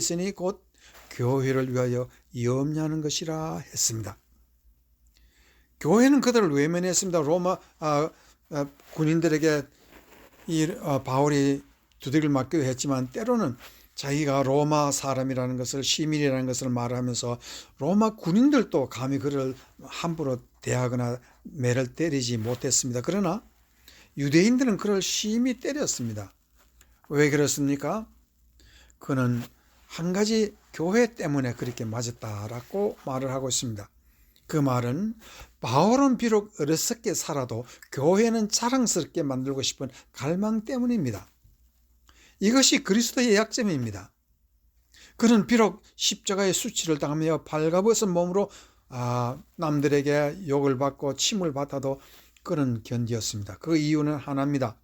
있으니 곧 교회를 위하여 염려하는 것이라 했습니다. 교회는 그들을 외면했습니다. 로마 군인들에게 바울이 두들기를 맞기도 했지만 때로는 자기가 로마 사람이라는 것을, 시민이라는 것을 말하면서 로마 군인들도 감히 그를 함부로 대하거나 매를 때리지 못했습니다. 그러나 유대인들은 그를 심히 때렸습니다. 왜 그렇습니까? 그는 한 가지 교회 때문에 그렇게 맞았다라고 말을 하고 있습니다. 그 말은 바울은 비록 어리석게 살아도 교회는 자랑스럽게 만들고 싶은 갈망 때문입니다. 이것이 그리스도의 약점입니다. 그는 비록 십자가의 수치를 당하며 발가벗은 몸으로 남들에게 욕을 받고 침을 받아도 그는 견디었습니다. 그 이유는 하나입니다.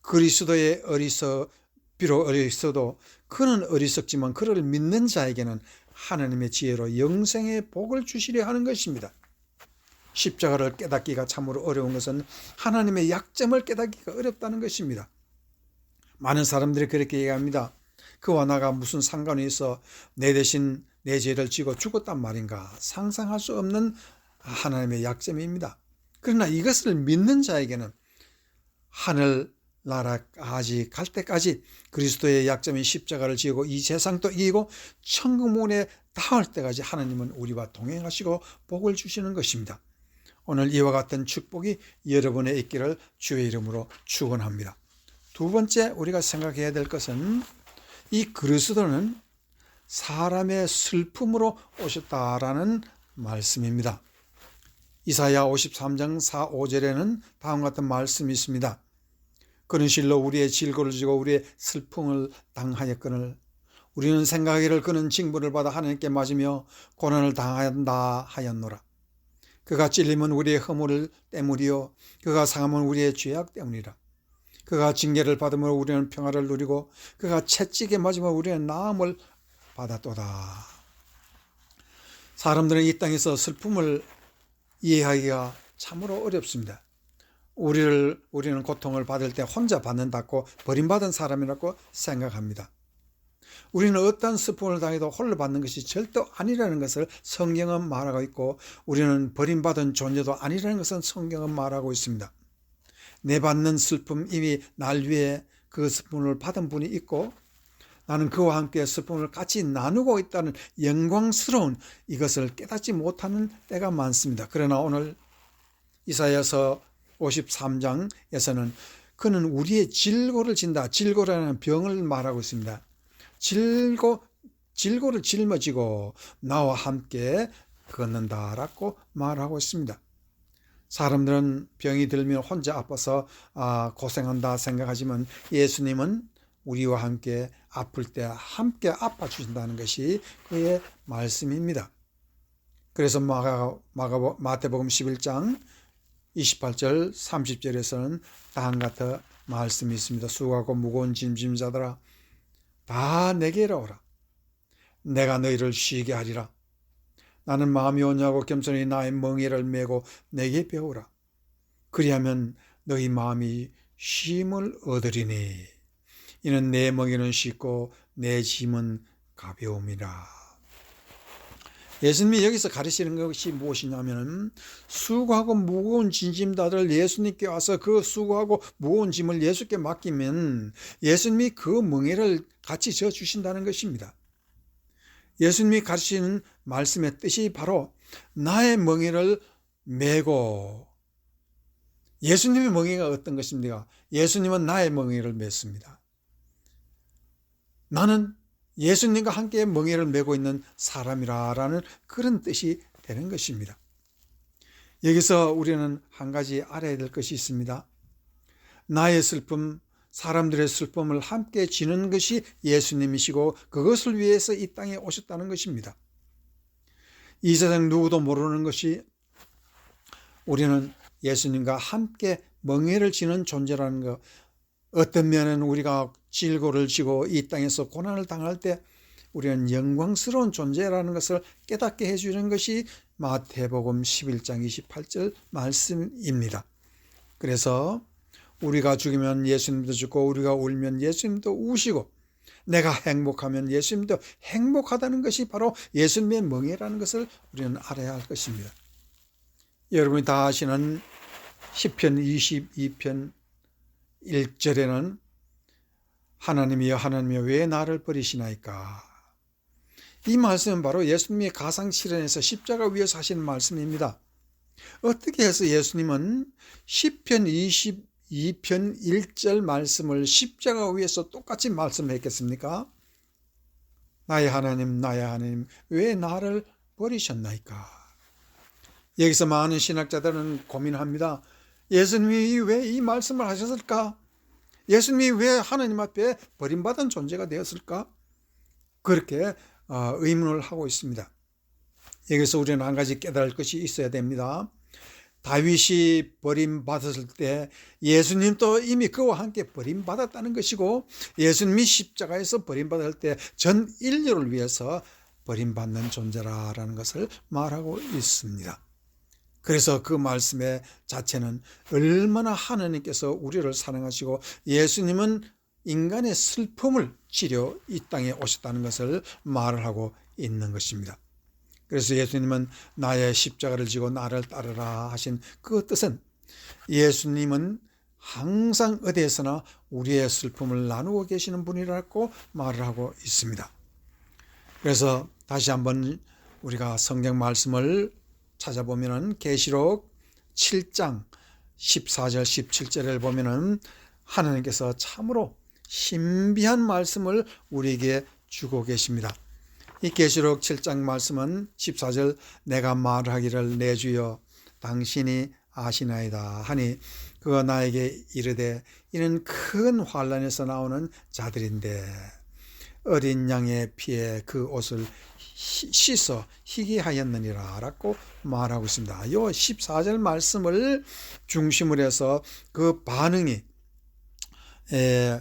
그리스도의 비록 어리석어도 그는 어리석지만 그를 믿는 자에게는 하나님의 지혜로 영생의 복을 주시려 하는 것입니다. 십자가를 깨닫기가 참으로 어려운 것은 하나님의 약점을 깨닫기가 어렵다는 것입니다. 많은 사람들이 그렇게 얘기합니다. 그와 나가 무슨 상관이 있어 내 대신 내 죄를 지고 죽었단 말인가. 상상할 수 없는 하나님의 약점입니다. 그러나 이것을 믿는 자에게는 하늘나라까지 갈 때까지 그리스도의 약점인 십자가를 지고 이 세상도 이기고 천국문에 닿을 때까지 하나님은 우리와 동행하시고 복을 주시는 것입니다. 오늘 이와 같은 축복이 여러분의 있기를 주의 이름으로 축원합니다. 두 번째 우리가 생각해야 될 것은 이 그리스도는 사람의 슬픔으로 오셨다라는 말씀입니다. 이사야 53장 4, 5절에는 다음과 같은 말씀이 있습니다. 그는 실로 우리의 질고를 지고 우리의 슬픔을 당하였거늘 우리는 생각하기를 그는 징벌을 받아 하나님께 맞으며 고난을 당한다 하였노라. 그가 찔림은 우리의 허물 때문이요 그가 상함은 우리의 죄악 때문이라. 그가 징계를 받으므로 우리는 평화를 누리고 그가 채찍에 맞으면 우리는 나음을 받았도다. 사람들은 이 땅에서 슬픔을 이해하기가 참으로 어렵습니다. 우리는 고통을 받을 때 혼자 받는다고 버림받은 사람이라고 생각합니다. 우리는 어떤 슬픔을 당해도 홀로 받는 것이 절대 아니라는 것을 성경은 말하고 있고 우리는 버림받은 존재도 아니라는 것은 성경은 말하고 있습니다. 내 받는 슬픔 이미 날 위해 그 슬픔을 받은 분이 있고 나는 그와 함께 슬픔을 같이 나누고 있다는 영광스러운 이것을 깨닫지 못하는 때가 많습니다. 그러나 오늘 이사야서 53장에서는 그는 우리의 질고를 진다. 질고라는 병을 말하고 있습니다. 질고를 짊어지고 나와 함께 걷는다라고 말하고 있습니다. 사람들은 병이 들면 혼자 아파서 고생한다 생각하지만 예수님은 우리와 함께 아플 때 함께 아파주신다는 것이 그의 말씀입니다. 그래서 마태복음 11장 28절 30절에서는 다음과 같은 말씀이 있습니다. 수고하고 무거운 짐진 자들아 다 내게로 오라. 내가 너희를 쉬게 하리라. 나는 마음이 온유하고 겸손히 나의 멍에를 메고 내게 배우라. 그리하면 너희 마음이 쉼을 얻으리니 이는 내 멍에는 쉽고 내 짐은 가벼움이라. 예수님이 여기서 가르치는 것이 무엇이냐면 수고하고 무거운 짐자들 예수님께 와서 그 수고하고 무거운 짐을 예수께 맡기면 예수님이 그 멍에를 같이 져주신다는 것입니다. 예수님이 가르치는 말씀의 뜻이 바로 나의 멍에를 메고, 예수님의 멍에가 어떤 것입니까? 예수님은 나의 멍에를 맸습니다. 나는 예수님과 함께 멍에를 메고 있는 사람이라는 그런 뜻이 되는 것입니다. 여기서 우리는 한 가지 알아야 될 것이 있습니다. 나의 슬픔, 사람들의 슬픔을 함께 지는 것이 예수님이시고 그것을 위해서 이 땅에 오셨다는 것입니다. 이 세상 누구도 모르는 것이 우리는 예수님과 함께 멍에를 지는 존재라는 것. 어떤 면은 우리가 질고를 지고 이 땅에서 고난을 당할 때 우리는 영광스러운 존재라는 것을 깨닫게 해주는 것이 마태복음 11장 28절 말씀입니다. 그래서 우리가 죽으면 예수님도 죽고 우리가 울면 예수님도 우시고 내가 행복하면 예수님도 행복하다는 것이 바로 예수님의 멍에라는 것을 우리는 알아야 할 것입니다. 여러분이 다 아시는 시편 22편 1절에는 하나님이여 하나님이여 왜 나를 버리시나이까. 이 말씀은 바로 예수님의 가상실현에서 십자가 위에서 하시는 말씀입니다. 어떻게 해서 예수님은 시편 22편 1절 말씀을 십자가 위에서 똑같이 말씀했겠습니까? 나의 하나님 왜 나를 버리셨나이까. 여기서 많은 신학자들은 고민합니다. 예수님이 왜 이 말씀을 하셨을까? 예수님이 왜 하나님 앞에 버림받은 존재가 되었을까? 그렇게 의문을 하고 있습니다. 여기서 우리는 한 가지 깨달을 것이 있어야 됩니다. 다윗이 버림받았을 때 예수님도 이미 그와 함께 버림받았다는 것이고, 예수님이 십자가에서 버림받을 때 전 인류를 위해서 버림받는 존재라는 것을 말하고 있습니다. 그래서 그 말씀의 자체는 얼마나 하나님께서 우리를 사랑하시고 예수님은 인간의 슬픔을 치료 이 땅에 오셨다는 것을 말을 하고 있는 것입니다. 그래서 예수님은 나의 십자가를 지고 나를 따르라 하신 그 뜻은 예수님은 항상 어디에서나 우리의 슬픔을 나누고 계시는 분이라고 말을 하고 있습니다. 그래서 다시 한번 우리가 성경 말씀을 찾아보면은 계시록 7장 14절 17절을 보면은 하나님께서 참으로 신비한 말씀을 우리에게 주고 계십니다. 이 계시록 7장 말씀은 14절 내가 말하기를 내 주여 당신이 아시나이다 하니 그가 나에게 이르되 이는 큰 환난에서 나오는 자들인데 어린 양의 피에 그 옷을 씻어 희게 하였느니라 라고 말하고 있습니다. 이 14절 말씀을 중심으로 해서 그 반응이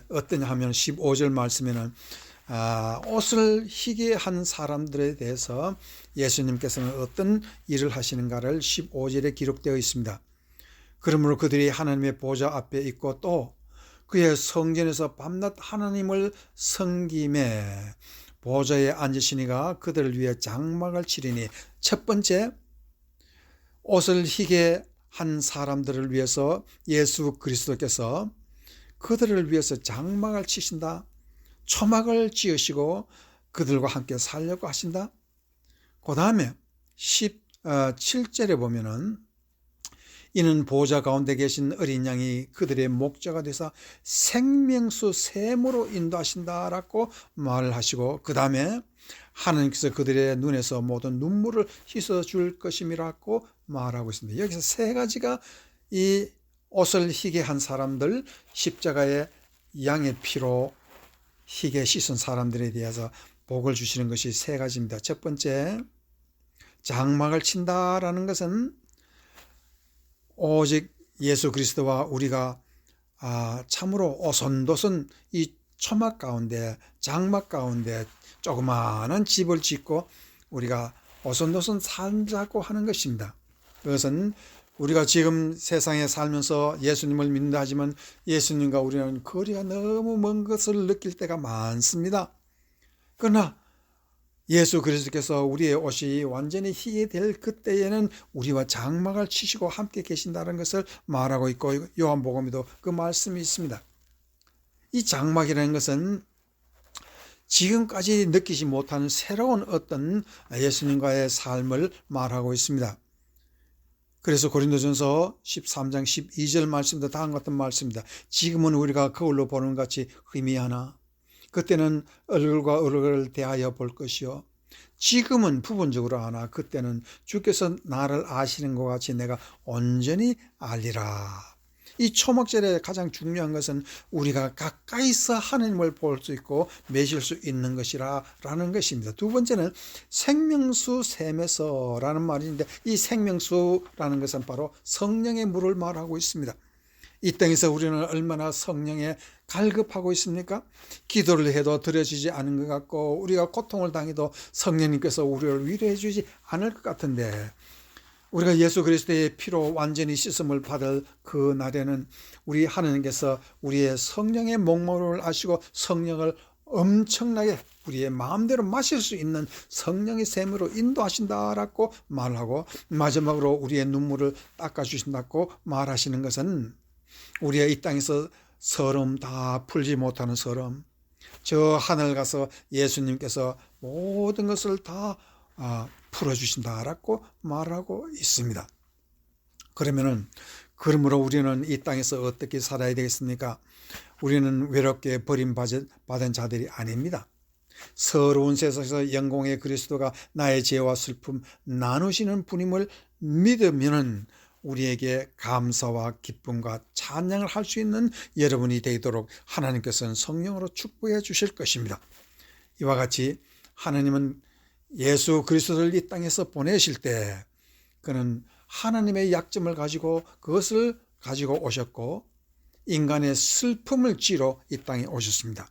어떠냐 하면 15절 말씀에는 옷을 희게 한 사람들에 대해서 예수님께서는 어떤 일을 하시는가를 15절에 기록되어 있습니다. 그러므로 그들이 하나님의 보좌 앞에 있고 또 그의 성전에서 밤낮 하나님을 섬김에 보좌에 앉으시니가 그들을 위해 장막을 치리니, 첫 번째 옷을 희게 한 사람들을 위해서 예수 그리스도께서 그들을 위해서 장막을 치신다. 초막을 지으시고 그들과 함께 살려고 하신다. 그 다음에 17절에 보면은 이는 보좌 가운데 계신 어린 양이 그들의 목자가 되사 생명수 샘으로 인도하신다라고 말을 하시고, 그 다음에 하나님께서 그들의 눈에서 모든 눈물을 씻어줄 것임이라고 말하고 있습니다. 여기서 세 가지가 이 옷을 희게 한 사람들, 십자가의 양의 피로 희게 씻은 사람들에 대해서 복을 주시는 것이 세 가지입니다. 첫 번째, 장막을 친다라는 것은 오직 예수 그리스도와 우리가 참으로 오손도손 이 초막 가운데, 장막 가운데 조그마한 집을 짓고 우리가 오손도손 살자고 하는 것입니다. 그것은 우리가 지금 세상에 살면서 예수님을 믿는다 하지만 예수님과 우리는 거리가 너무 먼 것을 느낄 때가 많습니다. 그러나 예수 그리스도께서 우리의 옷이 완전히 희게 될 그때에는 우리와 장막을 치시고 함께 계신다는 것을 말하고 있고, 요한복음에도 그 말씀이 있습니다. 이 장막이라는 것은 지금까지 느끼지 못하는 새로운 어떤 예수님과의 삶을 말하고 있습니다. 그래서 고린도전서 13장 12절 말씀도 다음과 같은 말씀입니다. 지금은 우리가 거울로 보는 것 같이 희미하나 그때는 얼굴과 얼굴을 대하여 볼 것이요 지금은 부분적으로 하나 그때는 주께서 나를 아시는 것 같이 내가 온전히 알리라. 이 초막절에 가장 중요한 것은 우리가 가까이서 하나님을 볼 수 있고 맺을 수 있는 것이라는 것입니다. 두 번째는 생명수 샘에서라는 말인데, 이 생명수라는 것은 바로 성령의 물을 말하고 있습니다. 이 땅에서 우리는 얼마나 성령에 갈급하고 있습니까? 기도를 해도 들어지지 않은 것 같고 우리가 고통을 당해도 성령님께서 우리를 위로해 주지 않을 것 같은데, 우리가 예수 그리스도의 피로 완전히 씻음을 받을 그 날에는 우리 하나님께서 우리의 성령의 목마름을 아시고 성령을 엄청나게 우리의 마음대로 마실 수 있는 성령의 샘으로 인도하신다라고 말하고, 마지막으로 우리의 눈물을 닦아주신다고 말하시는 것은 우리의 이 땅에서 서름 다 풀지 못하는 서름, 저 하늘 가서 예수님께서 모든 것을 다 풀어주신다라고 말하고 있습니다. 그러므로 우리는 이 땅에서 어떻게 살아야 되겠습니까? 우리는 외롭게 버림받은 자들이 아닙니다. 서러운 세상에서 영광의 그리스도가 나의 죄와 슬픔 나누시는 분임을 믿으면 우리에게 감사와 기쁨과 찬양을 할 수 있는 여러분이 되도록 하나님께서는 성령으로 축복해 주실 것입니다. 이와 같이 하나님은 예수 그리스도를 이 땅에서 보내실 때 그는 하나님의 약점을 가지고 그것을 가지고 오셨고 인간의 슬픔을 찌러 이 땅에 오셨습니다.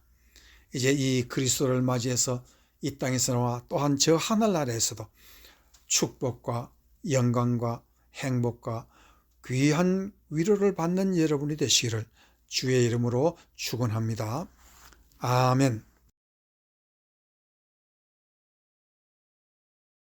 이제 이 그리스도를 맞이해서 이 땅에서와 또한 저 하늘나라에서도 축복과 영광과 행복과 귀한 위로를 받는 여러분이 되시기를 주의 이름으로 축원합니다. 아멘.